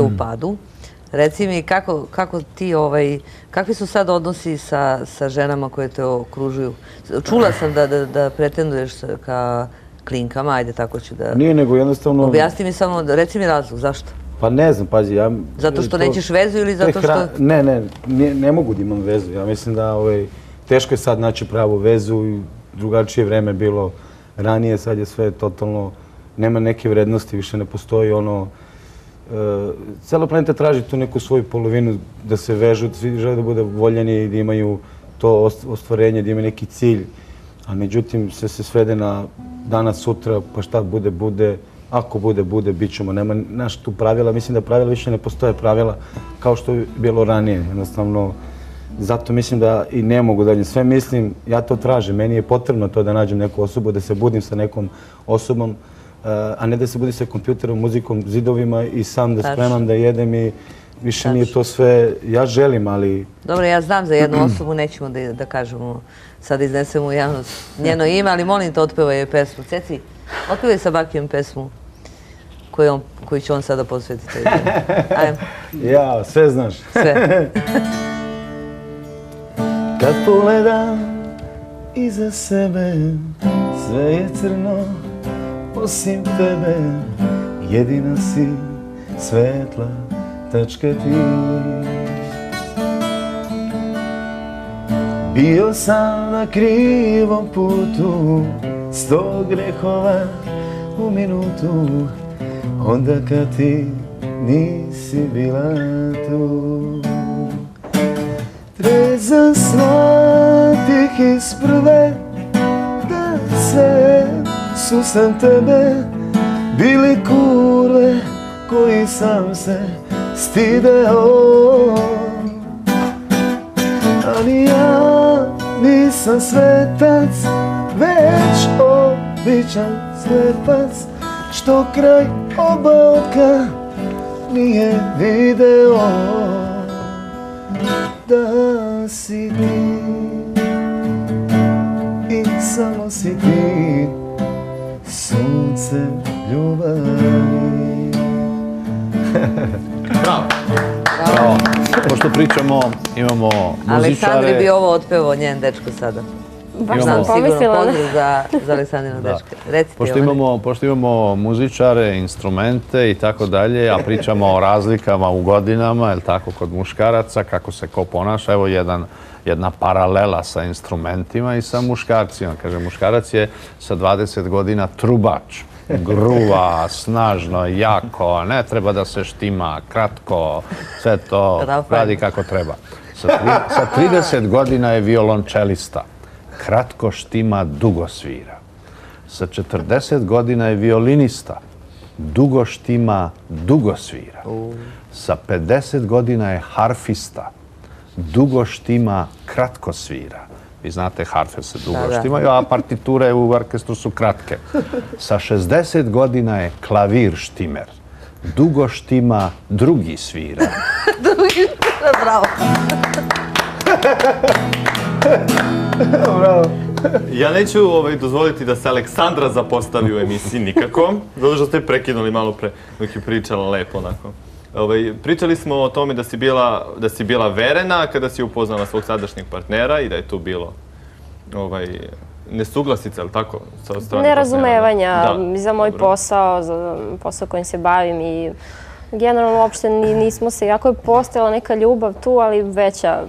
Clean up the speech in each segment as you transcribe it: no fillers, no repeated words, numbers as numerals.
u padu. Reci mi kako ti, kakvi su sad odnosi sa ženama koje te okružuju? Čula sam da pretenduješ ka klinkama, ajde tako ću da... Nije, nego jednostavno... Objasni mi samo, reci mi razlog, zašto? Pa ne znam, pazi, ja... Zato što nećeš vezu ili zato što... Ne mogu da imam vezu. Ja mislim da teško je sad naći pravu vezu i drugačije vreme bilo ranije, sad je sve totalno... Nema neke vrednosti, više ne postoji ono... Cela planeta traži tu neku svoju polovinu da se vežu, svi žele da bude voljeni i da imaju to ostvarenje, da imaju neki cilj. A međutim, sve se svede na danas, sutra, pa šta bude, bude. Ako bude, bude, bit ćemo. Nema naš tu pravila. Mislim da pravila više ne postoje pravila kao što je bilo ranije. Jednostavno, zato mislim da i ne mogu dalje. Sve mislim, ja to tražim. Meni je potrebno to da nađem neku osobu, da se budim sa nekom osobom, a ne da se budim sa kompjuterom, muzikom, zidovima i sam da spremam da jedem i više nije to sve. Ja želim, ali... Dobro, ja znam za jednu osobu, nećemo da kažemo, sad iznesemo javnost njeno ime, ali molim te, otpevaj joj pesmu. Ceci, otpevaj sa Bakijom pesmu koju će on sada posvetiti. Ja, sve znaš. Sve. Kad pogledam iza sebe, sve je crno, osim tebe, jedina si svetla tačka ti. Bio sam na krivom putu, 100 grehova u minutu, onda kad ti nisi bila tu. Trezan shvatih iz prve da sve su sam tebe bili kurve koji sam se stideo. Ali ja nisam svetac, već običan slepac, što kraj oba oka nije video da si ti i samo si ti, sunce ljubavi. Bravo! Bravo! Pošto pričamo, imamo muzičare... Aleksandri bi ovo otpevao, njen dečko sada. Baš sam pomislila. Pozdrav za Aleksandrina dečka. Recite Pošto imamo muzičare, instrumente i tako dalje, a pričamo o razlikama u godinama, je li tako, kod muškaraca, kako se ko ponaša, evo jedna paralela sa instrumentima i sa muškarcima. Kaže, muškarac je sa 20 godina trubač, gruva, snažno, jako, ne treba da se štima, kratko, sve to radi kako treba. Sa 30 godina je violončelista, kratko štima, dugo svira. Sa 40 godina je violinista, dugo štima, dugo svira. Sa 50 godina je harfista, dugo štima, kratko svira. Vi znate, harfe se dugo štimaju, a partiture u orkestru su kratke. Sa 60 godina je klavir štimer, dugo štima, drugi svira. Bravo. Bravo. Ja neću dozvoliti da se Aleksandra zapostavi u emisiji nikako, zato što ste prekinuli malo pre dok je pričala lepo onako. Pričali smo o tome da si bila verena kada si upoznala svog sadašnjeg partnera i da je tu bilo nesuglasica, ali tako? Nerazumevanja za moj posao, za posao kojim se bavim i generalno uopšte nismo se, jako je postojala neka ljubav tu, ali veća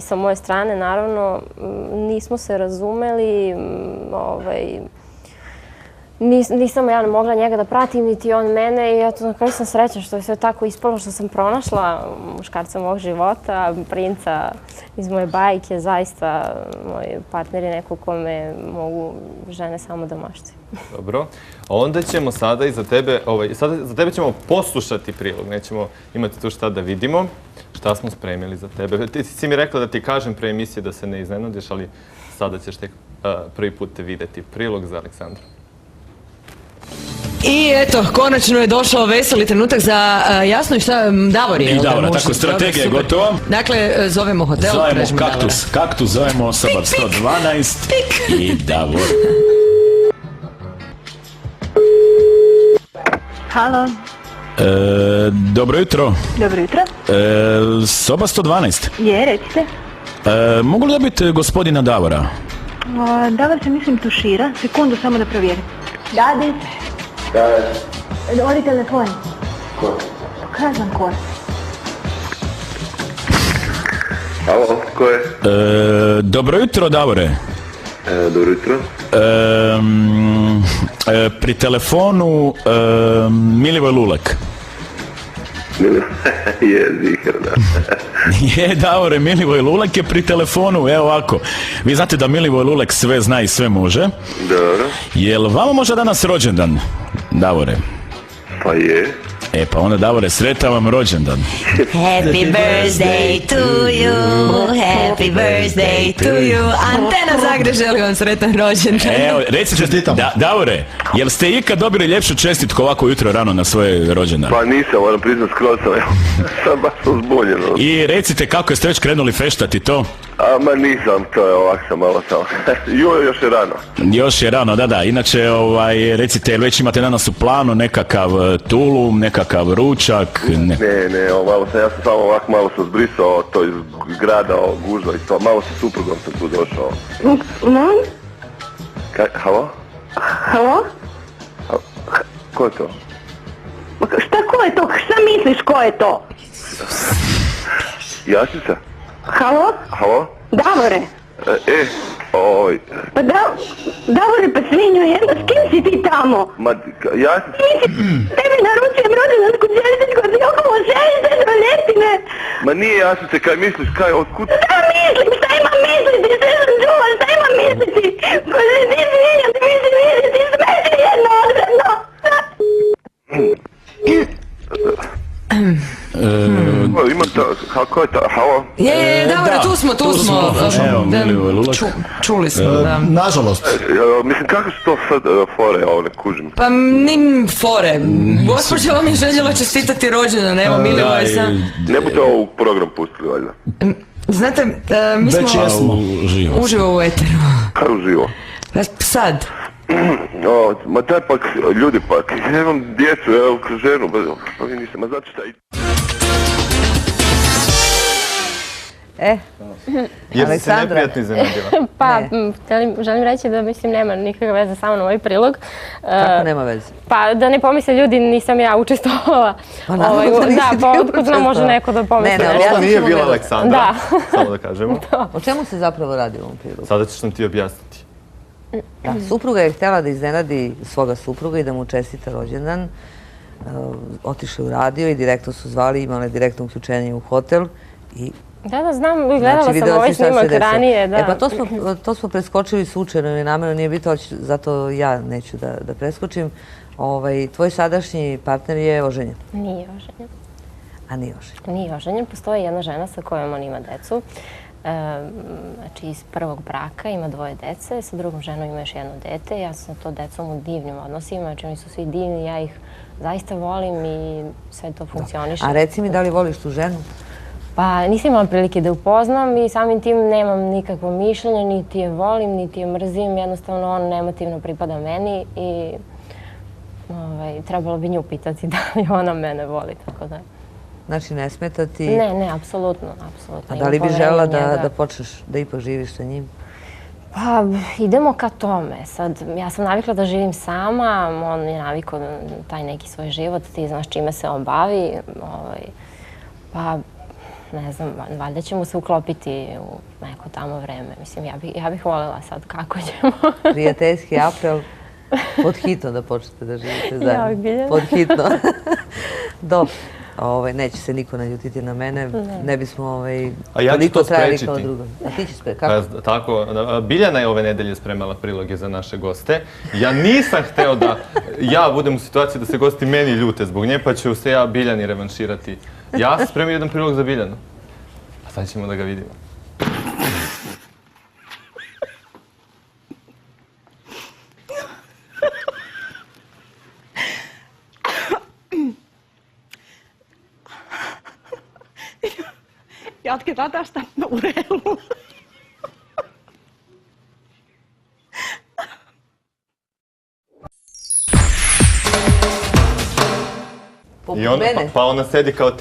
sa moje strane, naravno, nismo se razumeli, nisam ja mogla njega da pratim, niti on mene i eto, na kraju sam srećna što je sve tako ispalo, što sam pronašla muškarca mog života, princa iz moje bajke, zaista moj partner je neko kome mogu žene samo da maštaju. Dobro, a onda ćemo sada i za tebe ćemo poslušati prilog, nećemo imati tu šta da vidimo, šta smo spremili za tebe. Ti si mi rekla da ti kažem pre emisije da se ne iznenudiš, ali sada ćeš tek prvi put videti prilog za Aleksandru. I eto, konačno je došao veseli trenutak za Jasno i šta Davor je. I Davora, tako, strategija je gotova. Dakle, zovemo hotel. Zovemo Kaktus, Kaktus, zovemo Sobar 112 i Davor. Halo. Dobro jutro. Dobro jutro. Soba 112. Je, recite. Mogu li dobiti gospodina Davora? Davor se mislim tušira. Sekundu samo da provjerim. Dadi. Odi telefon. Ko? Kazam ko. Alo, ko je? Dobro jutro, Davore. Dobro jutro. Pri telefonu Milivoj Lulek. Je, ziher, da. Je, Davore, Milivoj Lulek je pri telefonu, evo ovako. Vi znate da Milivoj Lulek sve zna i sve može. Dobro. Jel vama možda danas rođendan, Davore? Pa je. E pa onda, Davore, sretan vam rođendan. Happy birthday to you, happy birthday to you. Antena Zagreb želi vam sretan rođendan. Evo, recite, Davore, jel ste ikad dobili ljepšu čestitku ovako jutro rano na svoje rođendan? Pa nisam, moram priznat, skroz sam, evo, sad baš sam zbunjen. I recite kako ste već krenuli feštati to? Ma nisam, to je ovak sam malo samo. Još je rano. Još je rano, da. Inače, recite, već imate danas u planu nekakav tulum, nekakav ručak? Ne, malo sam, ja sam samo ovak malo sam zbrisao to iz grada, gužva i to, malo sa suprugom sam tu došao. Halo? Halo? Ko je to? Šta ko je to? Šta misliš ko je to? Jasnica? Halo? Halo? Davore? Pa Davore, pa svinjo jedna, s kim si ti tamo? Ma, Jasnica? Tebi naručujem rođendansku čestitku od Jokovo 60 roletine. Ma nije Jasnice, kaj misliš, kaj, otkud? Šta mislim, šta imam misliti, sve sam čula, šta imam misliti? Ko si ti svinjo, ti mi si vidi, ti smeti jedno odredno. Ima to, kako je to, halo? Je, Davore, tu smo. Evo, Milivoj Lulek. Čuli smo, da. Nažalost. Mislim, kako su to sad fore, ovo ne kužim? Pa nim fore. Gospođa vam je željela čestitati rođendan, evo Milivoj sam. Ne budete ovo u program pustili, valjda? Znate, mi smo uživo u eteru. Kaj uživo? Sad. Ma daj pak, ljudi pak, ja imam djecu, evo, ženu, pa vi niste, ma znate šta i... Jesi se neprijatno iznenadila? Pa, želim reći da mislim nema nikakve veze sa mnom ovaj prilog. Kako nema veze? Pa da ne pomisle ljudi, nisam ja učestvovala. Pa naravno da nisi ti pa otkud nam može neko da pomisle. Ovo nije bila Aleksandra, samo da kažemo. O čemu se zapravo radi u ovom prilogu? Sada ćeš nam ti objasniti. Da, supruga je htjela da iznenadi svoga supruga i da mu čestita rođendan. Otišli u radio i direktno su zvali, imali direktno uključenje u hotel i... Da, znam, gledala sam ovaj snimak ranije, da. E pa to smo preskočili slučajno i namjerno nije bitno, zato ja neću da preskočim. Tvoj sadašnji partner je oženjen? Nije oženjen. A nije oženjen? Nije oženjen, postoji jedna žena sa kojom on ima decu. Znači iz prvog braka ima 2 dece, sa drugom ženom ima još 1 dete. Ja sam sa to decom u divnim odnosima, znači oni su svi divni, ja ih zaista volim i sve to funkcioniše. A reci mi da li voliš tu ženu? Pa nisam imala prilike da upoznam i samim tim nemam nikakvo mišljenje, niti je volim, niti je mrzim, jednostavno on emotivno pripada meni i trebalo bi nju pitati da li ona mene voli, tako da... Znači ne smeta ti... Ne, apsolutno. A da li bi žela da počneš da ipak živiš sa njim? Pa idemo ka tome. Sad, ja sam navikla da živim sama, on je navikao taj neki svoj život, ti znaš čime se on bavi. Pa, ne znam, valjda ćemo se uklopiti u neko tamo vreme. Mislim, ja bih voljela sad kako ćemo. Prijateljski apel, pod hitno da počnete da živite zajedno. Pod hitno. Dobro. Neće se niko naljutiti na mene, ne bismo toliko trajali kao drugom. A ti ćeš spriječiti? Kako? Tako, Biljana je ove nedelje spremala priloge za naše goste. Ja nisam hteo da ja budem u situaciji da se gosti meni ljute zbog nje, pa ću se ja Biljani revanširati. Ja sam spremio jedan prilog za Biljanu. A sad ćemo da ga vidimo. Jatketaan tästä urheiluun. I on, Mene? pa ona sedi kao ti.